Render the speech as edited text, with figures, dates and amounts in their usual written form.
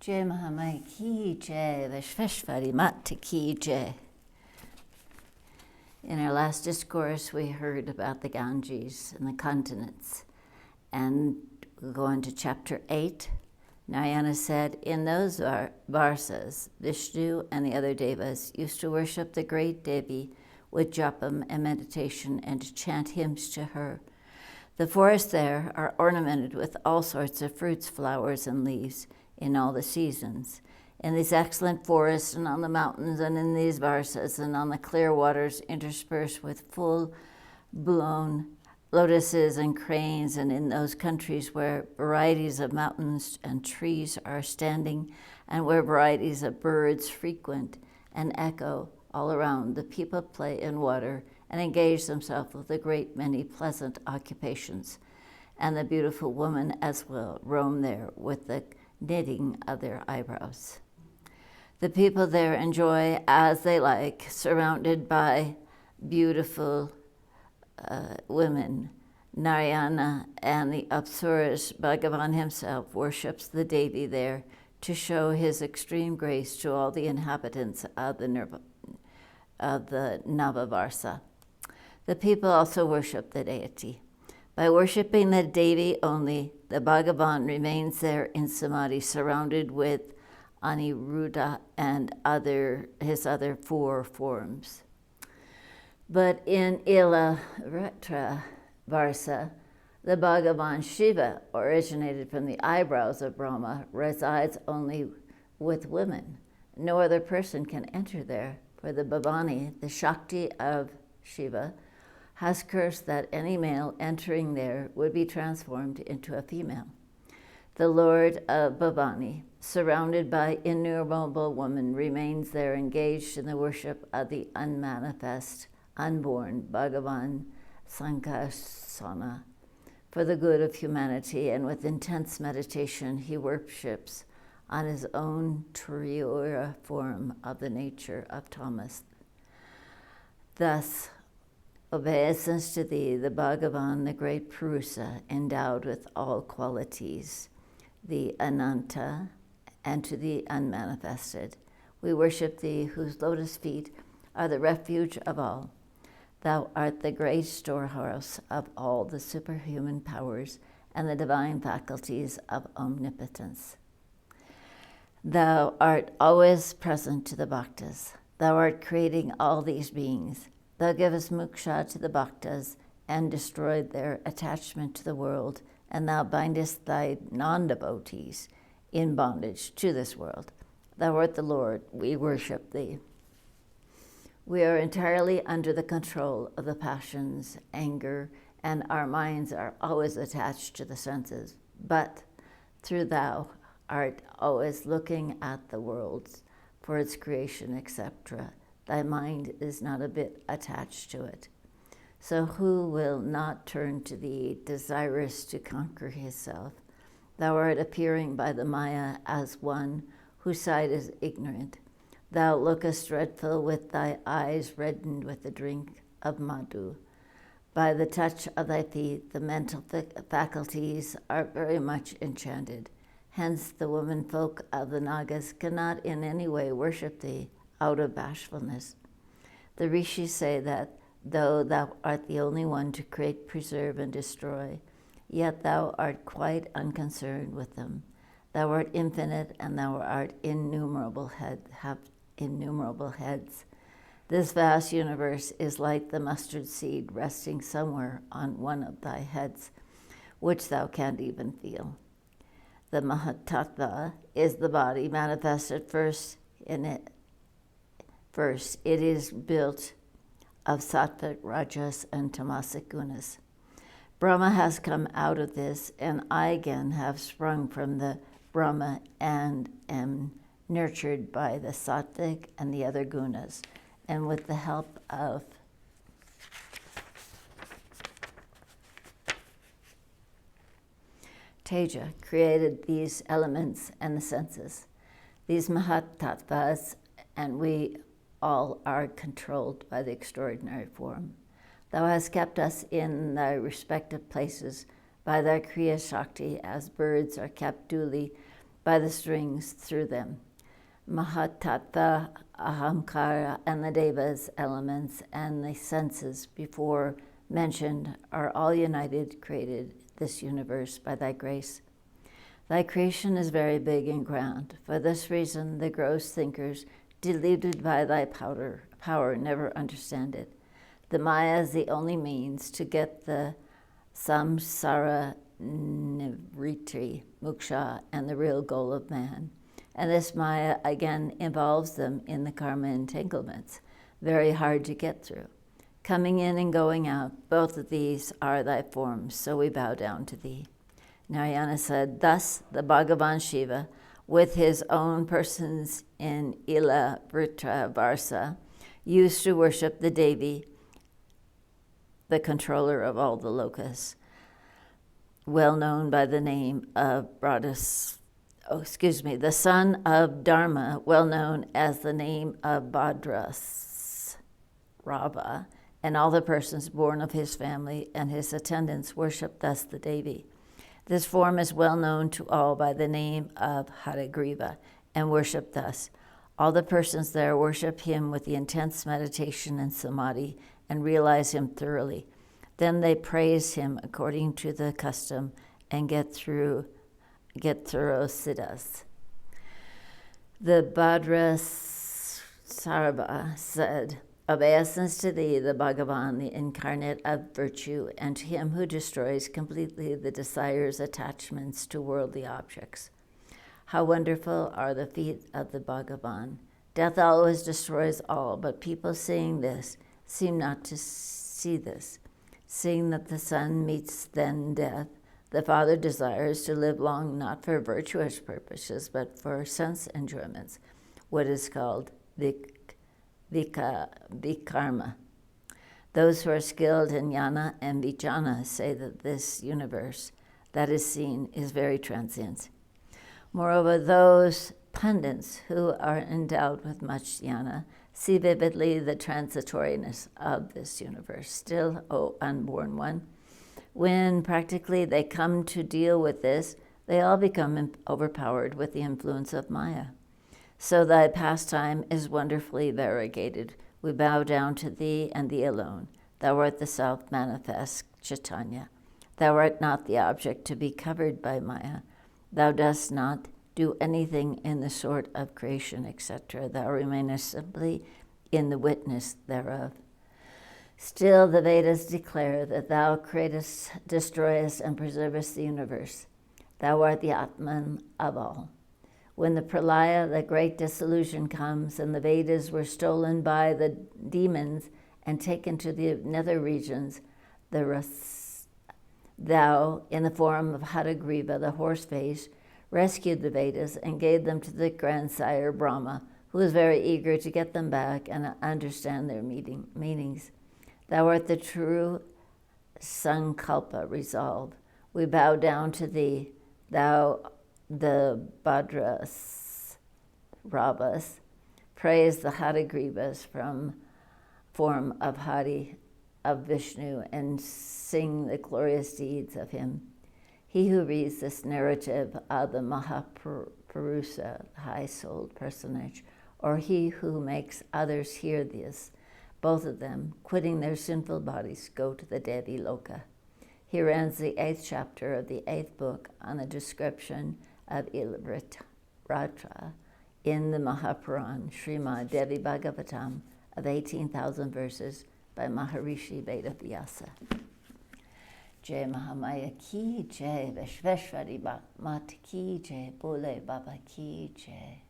Jai Mahamaya ki jai, Vishveshvari Mata ki jai. In our last discourse, we heard about the Ganges and the continents. And we'll go on to chapter 8. Narayana said, in those Varsas, Vishnu and the other Devas used to worship the great Devi with japam and meditation and to chant hymns to her. The forests there are ornamented with all sorts of fruits, flowers, and leaves in all the seasons. In these excellent forests and on the mountains and in these Varsas and on the clear waters interspersed with full-blown lotuses and cranes, and in those countries where varieties of mountains and trees are standing and where varieties of birds frequent and echo all around, the people play in water and engage themselves with a great many pleasant occupations. And the beautiful women as well roam there with the knitting of their eyebrows. The people there enjoy as they like, surrounded by beautiful women. Narayana and the Apsuras, Bhagavan himself worships the Devi there to show his extreme grace to all the inhabitants of the Navavarsa. The people also worship the deity. By worshipping the Devi only, the Bhagavan remains there in Samadhi, surrounded with Aniruddha and his other four forms. But in Ilaratra Varsa, the Bhagavan Shiva, originated from the eyebrows of Brahma, resides only with women. No other person can enter there, for the Bhavani, the Shakti of Shiva, has cursed that any male entering there would be transformed into a female. The Lord of Bhavani, surrounded by innumerable women, remains there engaged in the worship of the unmanifest, unborn Bhagavan Sankarsana. For the good of humanity and with intense meditation, he worships on his own Triyura form of the nature of Thomas. Thus, obeisance to thee, the Bhagavan, the great Purusa, endowed with all qualities, the Ananta, and to the unmanifested. We worship thee, whose lotus feet are the refuge of all. Thou art the great storehouse of all the superhuman powers and the divine faculties of omnipotence. Thou art always present to the bhaktas. Thou art creating all these beings. Thou givest moksha to the bhaktas and destroyed their attachment to the world, and thou bindest thy non-devotees in bondage to this world. Thou art the Lord, we worship thee. We are entirely under the control of the passions, anger, and our minds are always attached to the senses. But through thou art always looking at the world for its creation, etc. Thy mind is not a bit attached to it. So who will not turn to thee, desirous to conquer himself? Thou art appearing by the Maya as one whose sight is ignorant. Thou lookest dreadful with thy eyes reddened with the drink of madhu. By the touch of thy feet, the mental faculties are very much enchanted. Hence, the womenfolk of the Nagas cannot in any way worship thee out of bashfulness. The rishis say that though thou art the only one to create, preserve, and destroy, yet thou art quite unconcerned with them. Thou art infinite, and thou art innumerable heads. This vast universe is like the mustard seed resting somewhere on one of thy heads, which thou can't even feel. The Mahatattva is the body manifested first in it. First, it is built of sattvic, rajas, and tamasic gunas. Brahma has come out of this, and I again have sprung from the Brahma and am nurtured by the sattvic and the other gunas, and with the help of Teja, created these elements and the senses. These Mahatattvas, and we all are controlled by the extraordinary form. Thou hast kept us in thy respective places by thy Kriya Shakti, as birds are kept duly by the strings through them. Mahatattva, Ahamkara, and the Devas elements and the senses before mentioned are all united, created this universe by thy grace. Thy creation is very big and grand. For this reason, the gross thinkers, deluded by thy power, never understand it. The Maya is the only means to get the samsara nivriti, moksha, and the real goal of man. And this Maya again involves them in the karma entanglements, very hard to get through. Coming in and going out, both of these are thy forms, so we bow down to thee. Narayana said, thus the Bhagavan Shiva, with his own persons in Ila Vritra Varsa, used to worship the Devi, the controller of all the lokas, well known by the name of the son of Dharma, well known as the name of Bhadras Rava, and all the persons born of his family and his attendants worship thus the Devi. This form is well known to all by the name of Hadagriva, and worship thus. All the persons there worship him with the intense meditation and samadhi and realize him thoroughly. Then they praise him according to the custom and get thorough siddhas. The Bhadras Sarva said, obeisance to thee, the Bhagavan, the incarnate of virtue, and to him who destroys completely the desires, attachments to worldly objects. How wonderful are the feet of the Bhagavan. Death always destroys all, but people seeing this seem not to see this. Seeing that the son meets then death, the father desires to live long not for virtuous purposes, but for sense enjoyments, what is called vikarma. Those who are skilled in jnana and vijnana say that this universe that is seen is very transient. Moreover, those pundits who are endowed with much jnana see vividly the transitoriness of this universe. Still, O unborn one, when practically they come to deal with this, they all become overpowered with the influence of Maya. So thy pastime is wonderfully variegated. We bow down to thee and thee alone. Thou art the self-manifest Chaitanya. Thou art not the object to be covered by Maya. Thou dost not do anything in the sort of creation, etc. Thou remainest simply in the witness thereof. Still the Vedas declare that thou createst, destroyest, and preservest the universe. Thou art the Atman of all. When the pralaya, the great dissolution, comes, and the Vedas were stolen by the demons and taken to the nether regions, thou, in the form of Hadagriva, the horse face, rescued the Vedas and gave them to the grandsire Brahma, who was very eager to get them back and understand their meanings. Thou art the true Sankalpa resolve. We bow down to thee, thou the Bhadras Ravas, praise the Hadagrivas from form of Hari, of Vishnu, and sing the glorious deeds of him. He who reads this narrative of the Mahapurusa, high-souled personage, or he who makes others hear this, both of them, quitting their sinful bodies, go to the Devi Loka. Here ends the 8th chapter of the 8th book on the description of Ilavritra in the Mahapuran, Srimad Devi Bhagavatam of 18,000 verses by Maharishi Vedavyasa. Jai Mahamaya ki jai, Vishveshwari Mat ki jai, Bole Baba ki jai.